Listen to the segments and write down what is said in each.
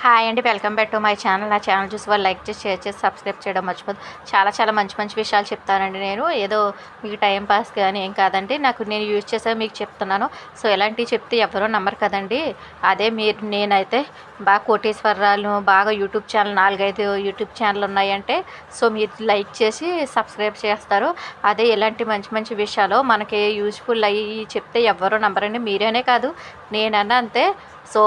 Hi అండి. Welcome back to my channel. నా channel చూసి వాళ్ళు లైక్ చేసి, షేర్ చేసి, సబ్స్క్రైబ్ చేయడం మర్చిపోద్దు. చాలా మంచి మంచి విషయాలు చెప్తానండి నేను. ఏదో మీకు టైం పాస్ కానీ ఏం కాదండి. నేను యూజ్ చేసేవి మీకు చెప్తున్నాను. సో ఎలాంటివి చెప్తే ఎవరో నమ్మరు కదండి. అదే నేనైతే బాగా కోటీశ్వరరాలు, బాగా యూట్యూబ్ ఛానల్ 4, 5 యూట్యూబ్ ఛానల్ ఉన్నాయంటే సో మీరు లైక్ చేసి సబ్స్క్రైబ్ చేస్తారు. అదే ఇలాంటి మంచి మంచి విషయాలు మనకి యూజ్ఫుల్ అయ్యి చెప్తే ఎవ్వరూ నమ్మరండి. మీరేనే కాదు, నేనన్నా అంతే. సో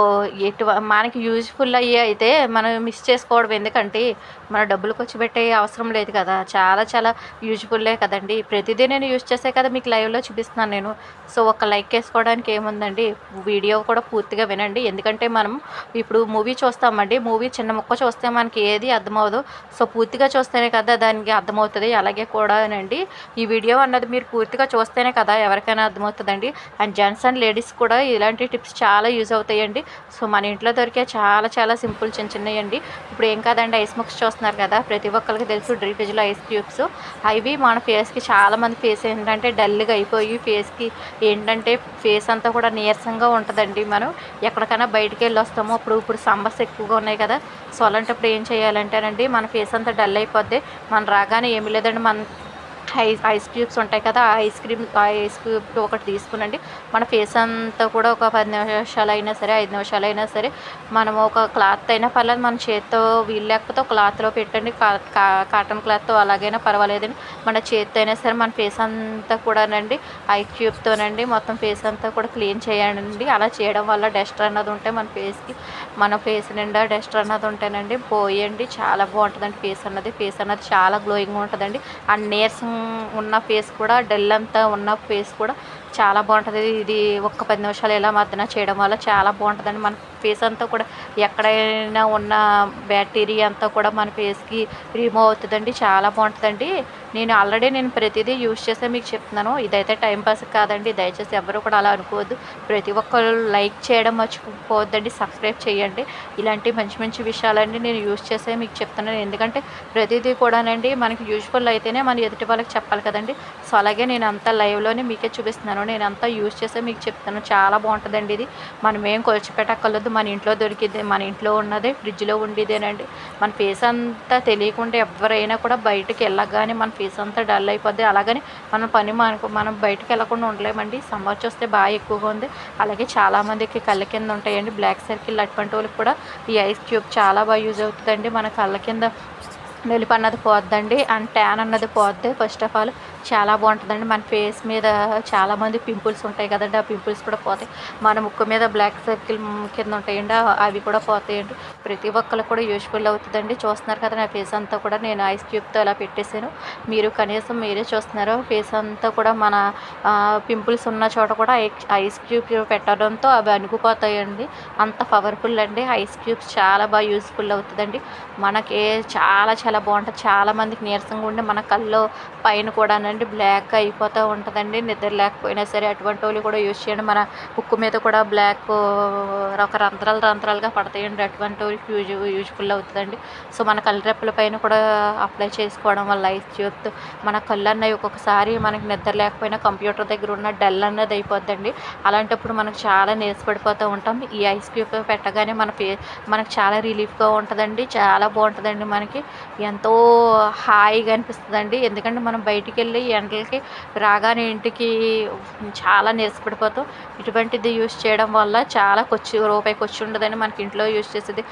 మనకి యూజ్ఫుల్ అయ్యి అయితే మనం మిస్ చేసుకోవడం ఎందుకంటే మన డబ్బులు ఖర్చు పెట్టే అవసరం లేదు కదా. చాలా యూజ్ఫుల్లే కదండి. ప్రతిదీ నేను యూజ్ చేసే కదా మీకు లైవ్లో చూపిస్తున్నాను నేను. సో ఒక లైక్ వేసుకోవడానికి ఏముందండి, వీడియో కూడా పూర్తిగా వినండి. ఎందుకంటే మనం ఇప్పుడు మూవీ చూస్తామండి, మూవీ చిన్న ముక్క చూస్తే మనకి ఏది అర్థమవదు. సో పూర్తిగా చూస్తేనే కదా దానికి అర్థమవుతుంది. అలాగే కూడానండి ఈ వీడియో అన్నది మీరు పూర్తిగా చూస్తేనే కదా ఎవరికైనా అర్థమవుతుందండి. అండ్ జెంట్స్ అండ్ లేడీస్ కూడా ఇలాంటి టిప్స్ చాలా యూజ్ అవుతాయండి. సో మన ఇంట్లో దొరికే చాలా సింపుల్ చిన్నయండి. ఇప్పుడు ఏం కాదండి, ఐస్ ముక్స్ చూస్తున్నారు కదా, ప్రతి ఒక్కరికి తెలుసు డ్రీఫ్రిడ్జ్లో ఐస్ క్యూబ్స్. అవి మన ఫేస్కి చాలామంది ఫేస్ ఏంటంటే డల్గా అయిపోయి ఫేస్కి ఏంటంటే ఫేస్ అంతా కూడా నీరసంగా ఉంటుందండి. మనం ఎక్కడికైనా బయటికి వెళ్ళి వస్తాము, ఇప్పుడు సమ్మర్స్ ఎక్కువగా ఉన్నాయి కదా. సో అలాంటప్పుడు ఏం చేయాలంటేనండి మన ఫేస్ అంతా డల్ అయిపోద్ది. మనం రాగానే ఏమీ లేదండి, ఐస్ క్యూబ్స్ ఉంటాయి కదా, ఐస్ క్యూబ్ ఒకటి తీసుకునండి. మన ఫేస్ అంతా కూడా ఒక 10 నిమిషాలు అయినా సరే, 5 నిమిషాలు అయినా సరే, మనం ఒక క్లాత్ అయినా పర్లేదు, మన చేత్తో వీలు లేకపోతే ఒక క్లాత్లో పెట్టండి. కాటన్ క్లాత్తో అలాగైనా పర్వాలేదండి. మన చేత్తో అయినా సరే మన ఫేస్ అంతా కూడానండి ఐస్ క్యూబ్తోనండి మొత్తం ఫేస్ అంతా కూడా క్లీన్ చేయండి. అలా చేయడం వల్ల డస్ట్ అన్నది ఉంటే మన ఫేస్ నిండా డస్ట్ అన్నది ఉంటేనండి పోయండి. చాలా బాగుంటుందండి ఫేస్ అన్నది చాలా గ్లోయింగ్గా ఉంటుందండి. అండ్ నీరసం ఉన్న ఫేస్ కూడా, డల్ అంతా ఉన్న ఫేస్ కూడా చాలా బాగుంటుంది. ఇది ఒక్క 10 నిమిషాలు ఇలా మర్దన చేయడం వల్ల చాలా బాగుంటుందండి. మన ఫేస్ అంతా కూడా ఎక్కడైనా ఉన్న బ్యాక్టీరియా అంతా కూడా మన ఫేస్కి రిమూవ్ అవుతుందండి. చాలా బాగుంటుందండి. నేను ప్రతిదీ యూజ్ చేసే మీకు చెప్తున్నాను. ఇదైతే టైంపాస్ కాదండి. దయచేసి ఎవరు కూడా అలా అనుకోవద్దు. ప్రతి ఒక్కరు లైక్ చేయడం మర్చిపోవద్దండి, సబ్స్క్రైబ్ చేయండి. ఇలాంటి మంచి విషయాలన్నీ నేను యూజ్ చేసే మీకు చెప్తున్నాను. ఎందుకంటే ప్రతిదీ కూడానండి మనకి యూజ్ఫుల్ అయితేనే మన ఎదుటి వాళ్ళకి చెప్పాలి కదండి. సో అలాగే నేను అంతా లైవ్లోనే మీకే చూపిస్తున్నాను. నేను అంతా యూజ్ చేసే మీకు చెప్తాను. చాలా బాగుంటుందండి ఇది. మనం ఏం కొలిచిపెట్టక్కర్లేదు. మన ఇంట్లో దొరికిద్ది, మన ఇంట్లో ఉన్నదే, ఫ్రిడ్జ్లో ఉండేదేనండి. మన ఫేస్ అంతా తెలియకుండా ఎవరైనా కూడా బయటకు వెళ్ళగానే మన ఫేస్ అంతా డల్ అయిపోద్ది. అలాగని మనం బయటకు వెళ్ళకుండా ఉండలేమండి. సమ్మర్ చూస్తే బాగా ఎక్కువగా ఉంది. అలాగే చాలామందికి కళ్ళ కింద ఉంటాయండి బ్లాక్ సర్కిల్, అటువంటి వాళ్ళకి కూడా ఈ ఐస్ క్యూబ్ చాలా బాగా యూజ్ అవుతుందండి. మన కళ్ళ కింద నలుపు అన్నది పోద్దండి. అండ్ ట్యాన్ అన్నది పోద్ది. ఫస్ట్ ఆఫ్ ఆల్ చాలా బాగుంటుందండి. మన ఫేస్ మీద చాలామంది పింపుల్స్ ఉంటాయి కదండి, ఆ పింపుల్స్ కూడా పోతాయి. మన ముక్కు మీద బ్లాక్ సర్కిల్ కింద ఉంటాయండి, అవి కూడా పోతాయండి. ప్రతి ఒక్కరికి కూడా యూజ్ఫుల్ అవుతుందండి. చూస్తున్నారు కదా నా ఫేస్ అంతా కూడా నేను ఐస్ క్యూబ్తో ఇలా పెట్టేశాను. మీరే చూస్తున్నారు ఫేస్ అంతా కూడా మన పింపుల్స్ ఉన్న చోట కూడా ఐస్ క్యూబ్ పెట్టడంతో అవి అణుకుపోతాయండి. అంత పవర్ఫుల్ అండి ఐస్ క్యూబ్స్. చాలా బాగా యూజ్ఫుల్ అవుతుందండి. మనకి చాలా బాగుంటుంది. చాలామందికి నీరసంగా ఉండి మన కళ్ళు పైన కూడానండి బ్లాక్గా అయిపోతూ ఉంటుందండి. నిద్ర లేకపోయినా సరే అటువంటి వాళ్ళు కూడా యూజ్ చేయండి. మన ఉక్కు మీద కూడా బ్లాక్ ఒక రంధ్రాలుగా పడతాయండి. అటువంటి వాళ్ళకి యూజ్ఫుల్ అవుతుందండి. సో మన కళ్ళు రెప్పల పైన కూడా అప్లై చేసుకోవడం వల్ల ఐస్ క్యూబ్తో మన కళ్ళు అన్నవి ఒక్కొక్కసారి మనకి నిద్ర లేకపోయినా కంప్యూటర్ దగ్గర ఉన్న డల్ అన్నది అయిపోద్దండి. అలాంటప్పుడు మనకు చాలా నీరసపడిపోతూ ఉంటాం. ఈ ఐస్ క్యూబ్ పెట్టగానే మనకు చాలా రిలీఫ్గా ఉంటుందండి. చాలా బాగుంటుందండి. మనకి ఎంతో హాయిగా అనిపిస్తుందండి. ఎందుకంటే మనం బయటికి వెళ్ళి ఎండలకి రాగానే ఇంటికి చాలా నీరసపడిపోతాం. ఇటువంటిది యూజ్ చేయడం వల్ల చాలా రూపాయి ఖర్చు ఉండదండి. మనకి ఇంట్లో యూజ్ చేసేది